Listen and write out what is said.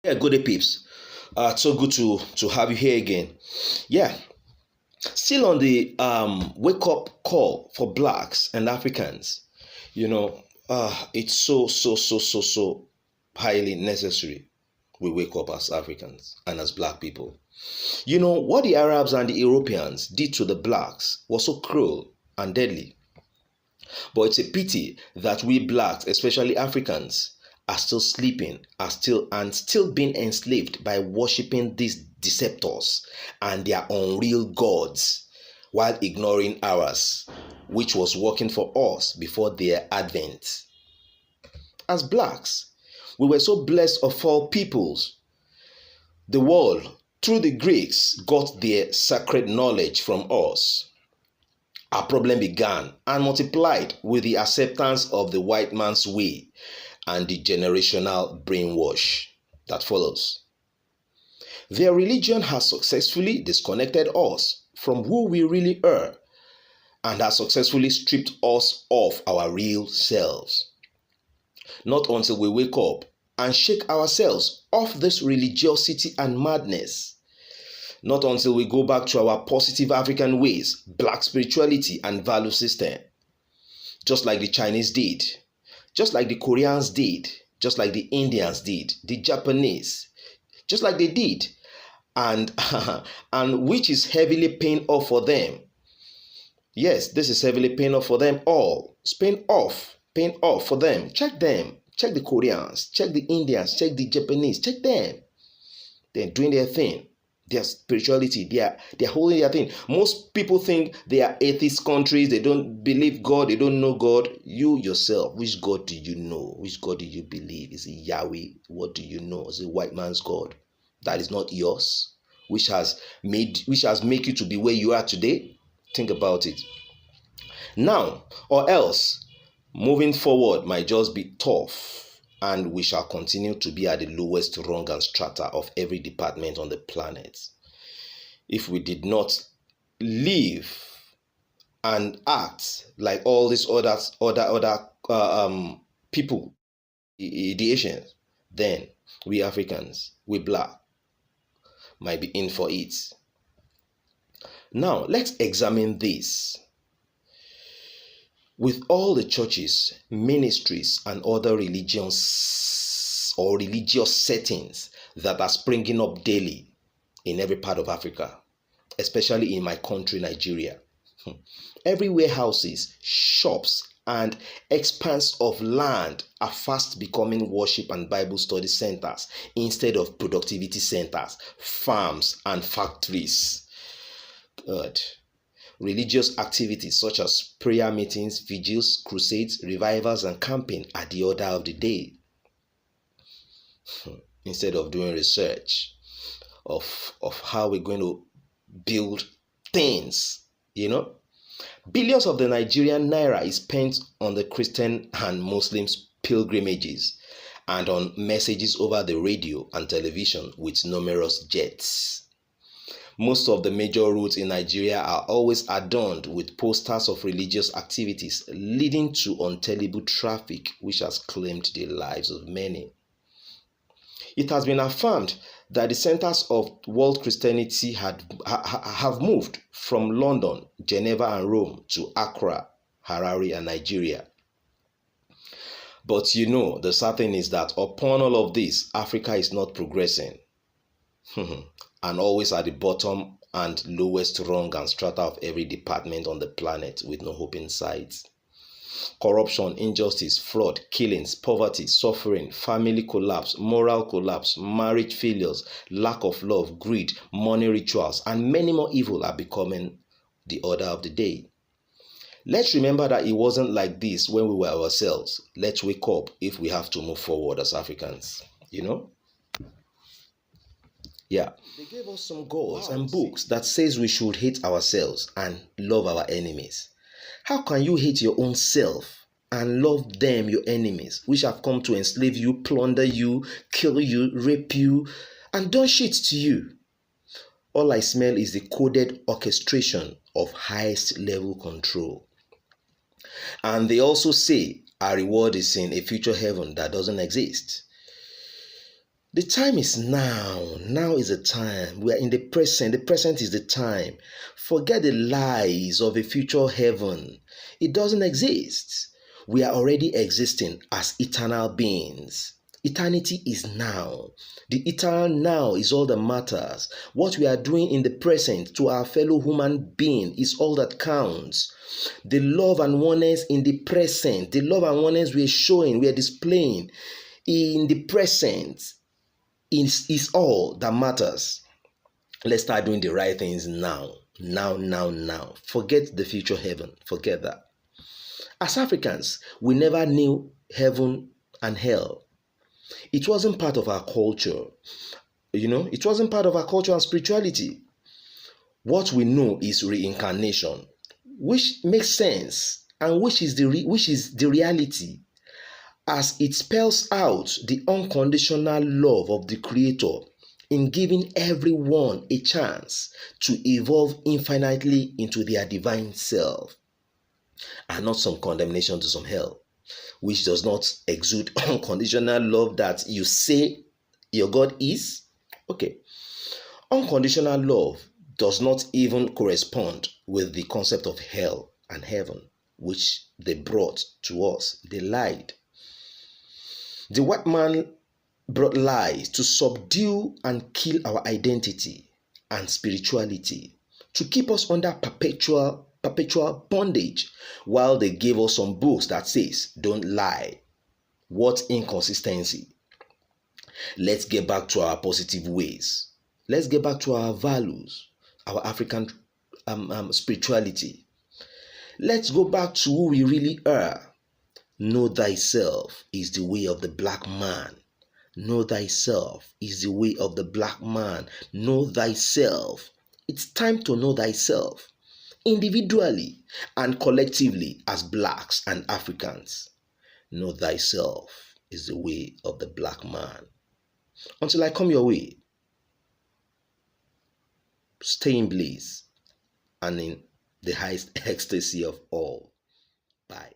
Yeah, good day, peeps. So good to have you here again. Yeah, still on the wake up call for blacks and Africans. It's so highly necessary we wake up as Africans and as black people. What the Arabs and the Europeans did to the blacks was so cruel and deadly. But it's a pity that we blacks, especially Africans, are still sleeping, are still being enslaved by worshiping these deceptors and their unreal gods while ignoring ours, which was working for us before their advent. As blacks, we were so blessed of all peoples. The world, through the Greeks, got their sacred knowledge from us. Our problem began and multiplied with the acceptance of the white man's way and the generational brainwash that follows. Their religion has successfully disconnected us from who we really are and has successfully stripped us of our real selves. Not until we wake up and shake ourselves off this religiosity and madness. Not until we go back to our positive African ways, black spirituality and value system. Just like the Chinese did, just like the Koreans did, just like the Indians did, the Japanese, just like they did, and and which is heavily paying off for them. Yes, this is heavily paying off for them all. It's paying off for them. Check them. Check the Koreans, check the Indians, check the Japanese, check them. They're doing their thing. Their spirituality, they're holding their thing. Most people think they are atheist countries, they don't believe God, they don't know God. You yourself, which God do you know? Which God do you believe? Is it Yahweh? What do you know? Is it white man's God? That is not yours, which has made you to be where you are today. Think about it. Now, or else, moving forward might just be tough. And we shall continue to be at the lowest rung and strata of every department on the planet. If we did not live and act like all these other people, the Asians, then we Africans, we black, might be in for it. Now, let's examine this. With all the churches, ministries, and other religions or religious settings that are springing up daily in every part of Africa, especially in my country, Nigeria, every warehouses, shops, and expanse of land are fast becoming worship and Bible study centers instead of productivity centers, farms, and factories. Good. Religious activities such as prayer meetings, vigils, crusades, revivals, and camping are the order of the day. Instead of doing research of how we're going to build things, Billions of the Nigerian naira is spent on the Christian and Muslims pilgrimages and on messages over the radio and television with numerous jets. Most of the major routes in Nigeria are always adorned with posters of religious activities, leading to untellable traffic which has claimed the lives of many. It has been affirmed that the centers of world Christianity have moved from London, Geneva, and Rome to Accra, Harare, and Nigeria. But the sad thing is that upon all of this, Africa is not progressing. And always at the bottom and lowest rung and strata of every department on the planet with no hope in sight. Corruption, injustice, fraud, killings, poverty, suffering, family collapse, moral collapse, marriage failures, lack of love, greed, money rituals, and many more evil are becoming the order of the day. Let's remember that it wasn't like this when we were ourselves. Let's wake up if we have to move forward as Africans, Yeah, they gave us some goals and books that says we should hate ourselves and love our enemies. How can you hate your own self and love them, your enemies, which have come to enslave you, plunder you, kill you, rape you, and done shit to you? All I smell is the coded orchestration of highest level control. And they also say our reward is in a future heaven that doesn't exist. The time is now. Now is the time. We are in the present. The present is the time. Forget the lies of a future heaven. It doesn't exist. We are already existing as eternal beings. Eternity is now. The eternal now is all that matters. What we are doing in the present to our fellow human being is all that counts. The love and oneness in the present, the love and oneness we are showing, we are displaying in the present is all that matters. Let's start doing the right things now. Now. Forget the future heaven. Forget that. As Africans, we never knew heaven and hell. It wasn't part of our culture. It wasn't part of our culture and spirituality. What we know is reincarnation, which makes sense and which is the reality, as it spells out the unconditional love of the Creator in giving everyone a chance to evolve infinitely into their divine self, and not some condemnation to some hell, which does not exude unconditional love that you say your God is. Okay. Unconditional love does not even correspond with the concept of hell and heaven, which they brought to us. They lied. The white man brought lies to subdue and kill our identity and spirituality, to keep us under perpetual bondage, while they gave us some books that says, don't lie. What inconsistency. Let's get back to our positive ways. Let's get back to our values, our African spirituality. Let's go back to who we really are. Know thyself is the way of the black man. Know thyself is the way of the black man. Know thyself. It's time to know thyself, individually and collectively as blacks and Africans. Know thyself is the way of the black man. Until I come your way, stay in bliss and in the highest ecstasy of all. Bye.